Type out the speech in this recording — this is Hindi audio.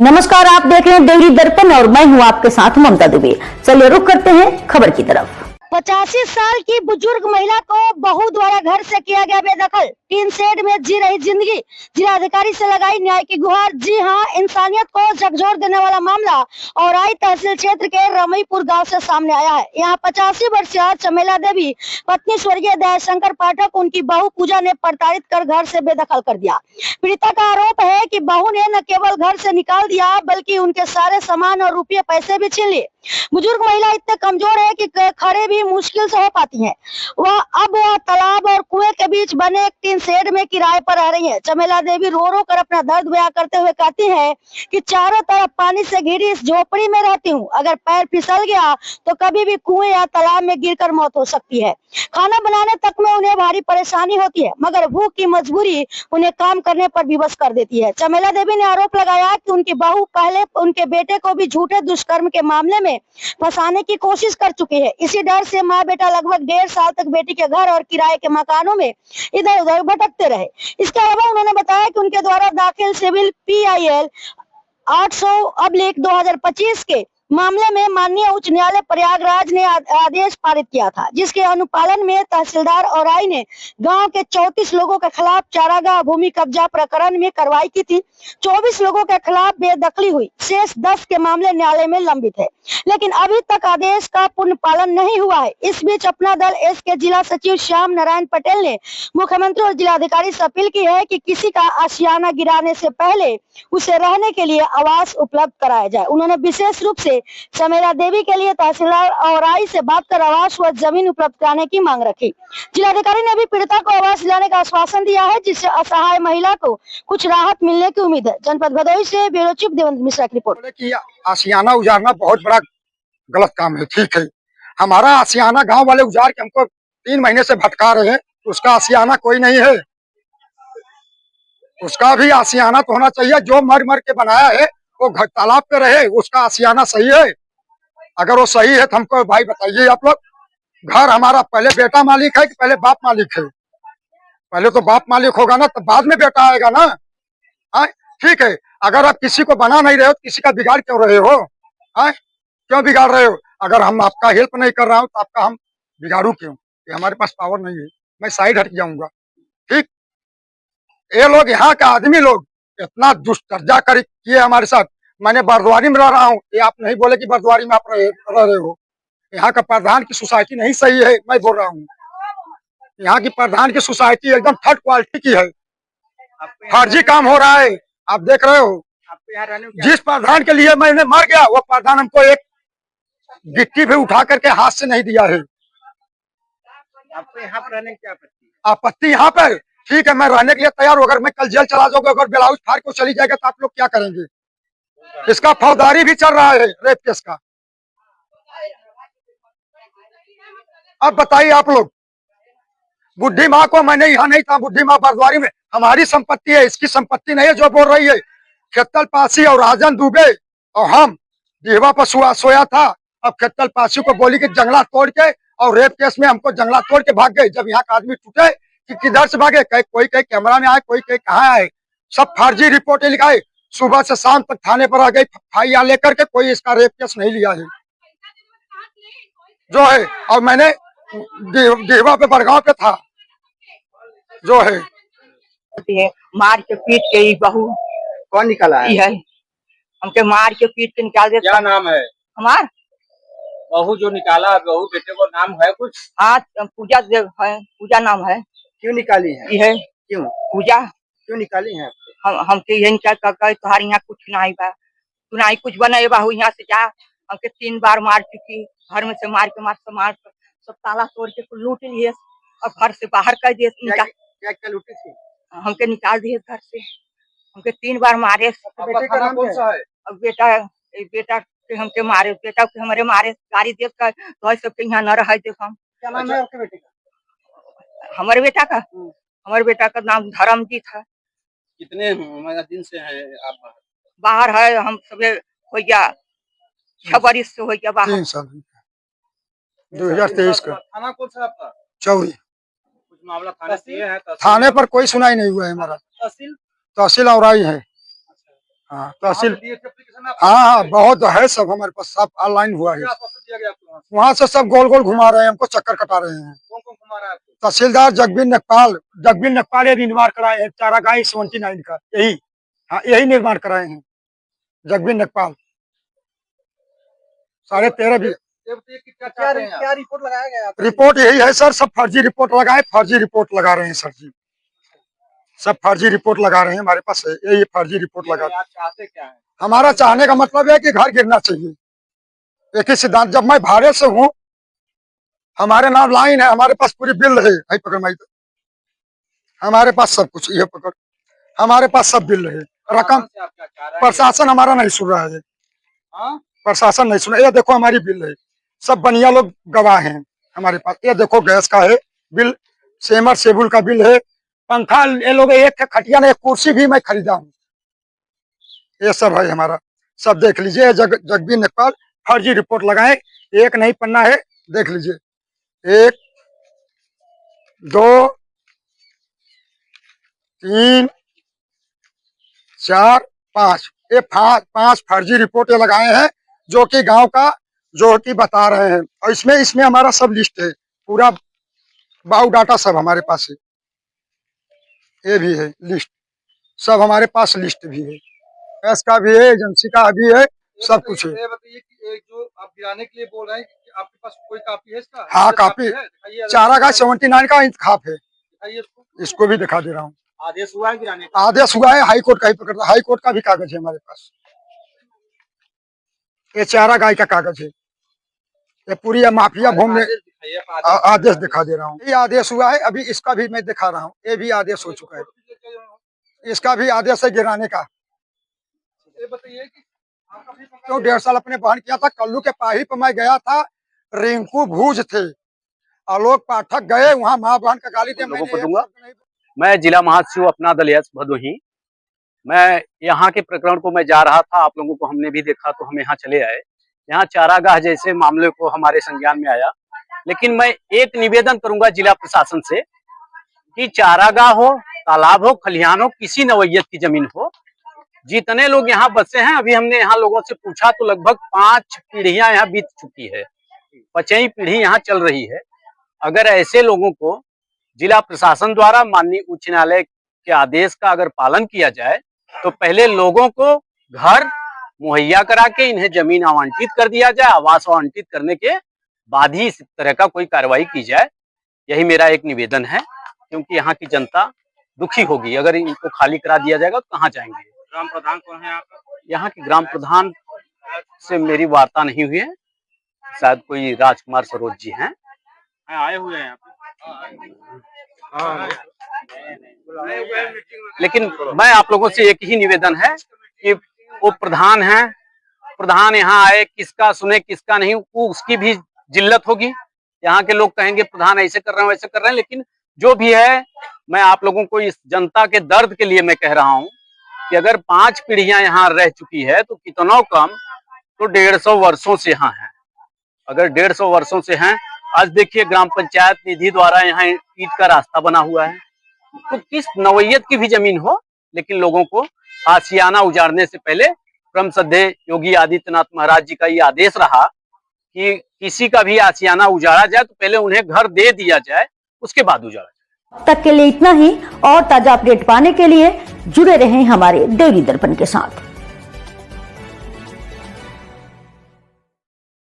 नमस्कार, आप देख रहे हैं देवरी दर्पण और मैं हूं आपके साथ ममता दुबे। चलिए रुक करते हैं खबर की तरफ। 85 साल की बुजुर्ग महिला को बहू द्वारा घर से किया गया बेदखल, टीन शेड में जी रही जिंदगी, जिलाधिकारी से लगाई न्याय की गुहार। जी हां, इंसानियत को झकझोर देने वाला मामला औराई तहसील क्षेत्र के रमईपुर गांव से सामने आया है। यहां 85 वर्षीय चमेला देवी पत्नी स्वर्गीय दयाशंकर पाठक उनकी बहू पूजा ने प्रताड़ित कर घर से बेदखल कर दिया। पीड़िता का आरोप है कि बहू ने न केवल घर से निकाल दिया बल्कि उनके सारे सामान और रुपये पैसे भी छीन लिए। बुजुर्ग महिला इतने कमजोर है कि खड़े भी मुश्किल से हो पाती हैं। वह तालाब और कुएं के बीच बने एक टीन शेड में किराए पर रह रही है। चमेला देवी रो रो कर अपना दर्द बयां करते हुए कहती है कि चारों तरफ पानी से घिरी इस झोपड़ी में रहती हूँ। अगर पैर फिसल गया तो कभी भी कुएं या तालाब में गिरकर मौत हो सकती है। खाना बनाने तक में उन्हें भारी परेशानी होती है, मगर भूख की मजबूरी उन्हें काम करने पर विवश कर देती है। चमेला देवी ने आरोप लगाया कि उनकी बहू पहले उनके बेटे को भी झूठे दुष्कर्म के मामले में फंसाने की कोशिश कर चुकी है। इसी डर से माँ बेटा लगभग 1.5 साल तक बेटी के घर और किराए के मकानों में इधर उधर भटकते रहे। इसके अलावा उन्होंने बताया कि उनके द्वारा दाखिल सिविल PIL 800/2025 के मामले में माननीय उच्च न्यायालय प्रयागराज ने आदेश पारित किया था, जिसके अनुपालन में तहसीलदार औराई ने गांव के 34 लोगों के खिलाफ चारागाह भूमि कब्जा प्रकरण में कार्रवाई की थी। 24 लोगों के खिलाफ बेदखली हुई, शेष 10 के मामले न्यायालय में लंबित है, लेकिन अभी तक आदेश का पूर्ण पालन नहीं हुआ है। इस बीच अपना दल एस के जिला सचिव श्याम नारायण पटेल ने मुख्यमंत्री और जिलाधिकारी से अपील की है कि किसी का आशियाना गिराने से पहले उसे रहने के लिए आवास उपलब्ध कराया जाए। उन्होंने विशेष रूप से चमेला देवी के लिए तहसीलदार औराई से बात कर आवास व जमीन उपलब्ध कराने की मांग रखी। जिलाधिकारी ने भी पीड़िता को आवास दिलाने का आश्वासन दिया है, जिससे असहाय महिला को कुछ राहत मिलने की उम्मीद है। जनपद भदोही से ब्यूरो चीफ देवेंद्र मिश्रा की रिपोर्ट। आशियाना उजाड़ना बहुत बड़ा गलत काम है। ठीक है, हमारा आशियाना गांव वाले उजाड़ के हमको 3 महीने से भटका रहे हैं, उसका आशियाना कोई नहीं है। उसका भी आशियाना तो होना चाहिए। जो मर मर के बनाया है वो घर तालाब पे रहे, उसका आशियाना सही है। अगर वो सही है तो हमको भाई बताइए आप लोग। घर हमारा पहले बेटा मालिक है कि पहले बाप मालिक है? पहले तो बाप मालिक होगा ना, तब बाद में बेटा आएगा ना। ठीक है, अगर आप किसी को बना नहीं रहे हो तो किसी का बिगाड़ क्यों रहे हो? क्यों बिगाड़ रहे हो? अगर हम आपका हेल्प नहीं कर रहा हूँ तो आपका हम बिगाड़ू क्यों? ये हमारे पास पावर नहीं है, मैं साइड हट जाऊंगा। ठीक, ये लोग यहाँ के आदमी लोग इतना दुष्कर्जा किए हमारे साथ। मैंने बरद्वारी में रह रहा हूँ, ये आप नहीं बोले कि बरद्वारी में आप रह रहे हो। यहाँ का प्रधान की सोसाइटी नहीं सही है, मैं बोल रहा हूँ। यहाँ की प्रधान की सोसाइटी एकदम थर्ड क्वालिटी की है, फर्जी काम हो रहा है। आप देख रहे हो, जिस प्रधान के लिए मैंने मर गया वो प्रधान हमको एक गिट्टी भी उठा करके हाथ से नहीं दिया है। आपको यहाँ पर रहने की क्या आपत्ति? यहाँ पर ठीक है, मैं रहने के लिए तैयार हूँ। अगर मैं कल जेल चला जाऊंगा, अगर ब्लाउज फाड़ को चली जाएगा तो आप लोग क्या करेंगे? इसका फौजदारी भी चल रहा है, रेप केस का। अब बताइए आप लोग। बुढ़ी माँ को मैंने यहाँ नहीं था, बुढ़ी माँ बरद्वारी में हमारी संपत्ति है, इसकी संपत्ति नहीं है जो बोल रही है। खेतल पासी और राजन दुबे और हम जीवा पर सोया था। अब खेतल पासी को बोली कि जंगला तोड़ के, और रेप केस में हमको जंगला तोड़ के भाग गए। जब यहाँ का आदमी टूटे कि किधर से भागे, कोई कहीं कैमरा में आए, कोई कहीं कहाँ आए, सब फर्जी रिपोर्टें लिखाई। सुबह से शाम तक थाने पर आ गई FIR लेकर के, कोई इसका रेप केस नहीं लिया है जो है। और मैंने देवा पे बड़गांव पे था जो है। मार के पीट के ही बहू कौन निकाला है? हमके मार के पीट के निकाल दे। क्या नाम है हमार? बहू जो निकाला, बहू बेटे को नाम है कुछ? हाँ, पूजा देव है, पूजा नाम है। क्यों निकाली है? ये क्यों पूजा क्यों निकाली है? हमके यही क्या तुम्हारे यहाँ कुछ नहीं बा, तू नहीं कुछ बने बहू, यहाँ से जा। हमके 3 बार मार चुकी, घर में से मार के सब ताला तोड़ के लूट लिए और घर से बाहर कर दिए। क्या लूटी थी? हमके निकाल दिए घर से, हमके 3 बार मारे। बेटे का नाम कौन सा है? अब बेटा के हमके मारे, बेटा के हमारे मारे, गाड़ी देख कर तो सबके यहाँ न रहा। देखो क्या नाम है आपके बेटे का? हमारे बेटा का नाम धर्मजीत है। कितने दिन से हैं आप बाहर है? हम सब हो गया 6 बरिस से हो गया बाहर। 3 साल 2023 का। थाना कौन सा आपका? चौरी। कुछ मामला थाने थाने पर कोई सुनाई नहीं हुआ है हमारा। तहसील तहसील औराई है। हाँ तहसील, दिए थे application आप? हाँ हाँ बहुत है, सब हमारे पास सब ऑनलाइन हुआ है। क्या आश्वासन दिया गया आपको वहाँ से? वहाँ से सब गोल गोल घुमा रहे हैं, हमको चक्कर कटा रहे हैं। कौन कौन घुमा रहा है आपको? तहसीलदार जगबीर नकपाल ये निर्माण कराए हैं, चारागाह 79 का, यही हाँ यही निर्माण कराए हैं जगबीर नकपाल। 13.5 भी ये बताइए कि क्या चाहते हैं आप? क्या रिपोर्ट लगाया गया आपको? रिपोर्ट यही है सर, सब फर्जी रिपोर्ट लगाए, फर्जी रिपोर्ट लगा रहे हैं सर जी, सब फर्जी रिपोर्ट लगा रहे हैं हमारे पास है, ये फर्जी रिपोर्ट लगा। आप चाहते क्या है? हमारा चाहने का मतलब है कि घर गिरना चाहिए, एक ही सिद्धांत। जब मैं भाड़े से हूँ, हमारे नाम लाइन है, हमारे पास पूरी बिल है, पकड़ माई, हमारे पास सब कुछ, ये पकड़, हमारे पास सब बिल है, रकम। से आप क्या चाह रहे हैं? प्रशासन हमारा नहीं सुन रहा है, हाँ? प्रशासन नहीं सुन, ये देखो हमारी बिल है, सब बनिया लोग गवाह हैं हमारे पास। ये देखो गैस का है बिल, सेमर सेबुल का बिल है, पंखा ये लोग एक खटिया ने, एक कुर्सी भी मैं खरीदा हूँ, ये सब है हमारा, सब देख लीजिए। जगबीर नकपाल फर्जी रिपोर्ट लगाए, एक नहीं पन्ना है, देख लीजिए, 1 2 3 4 5, ये 5 फर्जी रिपोर्ट लगाए हैं, जो कि गांव का जो कि बता रहे हैं। और इसमें हमारा सब लिस्ट है, पूरा बायोडाटा सब हमारे पास है, ये भी है लिस्ट, सब हमारे पास लिस्ट भी है, गैस का भी है, एजेंसी का भी है, सब कुछ है। ये बताइए कि एक जो आप गिराने के लिए बोल रहे हैं कि आपके पास कोई कापी है इसका? हाँ कापी, है? दिखाइए, चारागाह 79 का इंतखाब है, दिखाइए इसको। इसको भी दिखा दे रहा हूँ। आदेश हुआ है गिराने का? आदेश हुआ है, हाई कोर्ट का ही पकड़ता, हाई कोर्ट का भी कागज है हमारे पास, ये चारागाह का कागज है, ये पूरी माफिया भूमि में आदेश दिखाइए, आप आदेश दिखा दे रहा हूँ। ये आदेश हुआ है, अभी इसका भी मैं दिखा रहा हूँ, ये भी आदेश हो चुका है, इसका भी आदेश है गिराने का। ये बताइए कि आपका भी पकड़- क्यों 1.5 साल अपने बहन किया था, कल्लू के पाही पर मैं गया था, रिंकू भूज थे, आलोक पाठक गए वहाँ, माँ बहन का गाली दे, लोगों को मैंने दूंगा। एक शब्द नहीं मैं जिला महासचिव अपना दल यस भदोही, मैं यहाँ के प्रकरण को मैं जा रहा था, आप लोगों को हमने भी देखा तो हम यहाँ चले आए। यहाँ चारागाह जैसे मामले को हमारे संज्ञान में आया, लेकिन मैं एक निवेदन करूंगा जिला प्रशासन से कि चारागाह हो, तालाब हो, खलिहान हो, किसी नवैयत की जमीन हो, जितने लोग यहाँ बसे हैं, अभी हमने यहाँ लोगों से पूछा तो लगभग 5 पीढ़ियां यहाँ बीत चुकी है, 5वीं पीढ़ी यहाँ चल रही है। अगर ऐसे लोगों को जिला प्रशासन द्वारा माननीय उच्च न्यायालय के आदेश का अगर पालन किया जाए, तो पहले लोगों को घर मुहैया करा के इन्हें जमीन आवंटित कर दिया जाए, आवास आवंटित करने के बाद ही इस तरह का कोई कार्रवाई की जाए। यही मेरा एक निवेदन है, क्योंकि यहाँ की जनता दुखी होगी अगर इनको खाली करा दिया जाएगा तो कहाँ जाएंगे। ग्राम प्रधान कौन है आपका? यहाँ के ग्राम प्रधान से मेरी वार्ता नहीं हुई है, शायद कोई राजकुमार सरोज जी हैं, आए हुए हैं यहाँ पे। लेकिन मैं आप लोगों से एक ही निवेदन है कि वो प्रधान है, प्रधान यहाँ आए, किसका सुने किसका नहीं, वो उसकी भी जिल्लत होगी। यहाँ के लोग कहेंगे प्रधान ऐसे कर रहे हैं वैसे कर रहे हैं, लेकिन जो भी है, मैं आप लोगों को इस जनता के दर्द के लिए मैं कह रहा हूँ कि अगर 5 पीढ़ियां यहाँ रह चुकी है तो कितना कम तो 150 वर्षों से यहाँ है। अगर 150 वर्षों से हैं, आज देखिए ग्राम पंचायत निधि द्वारा यहाँ ईंट का रास्ता बना हुआ है, तो किस नवैयत की भी जमीन हो, लेकिन लोगों को आशियाना उजाड़ने से पहले परम श्रद्धेय योगी आदित्यनाथ महाराज जी का ये आदेश रहा कि किसी का भी आशियाना उजाड़ा जाए तो पहले उन्हें घर दे दिया जाए, उसके बाद उजाड़ा जाए। अब तक के लिए इतना ही, और ताजा अपडेट पाने के लिए जुड़े रहें हमारे डेली दर्पण के साथ।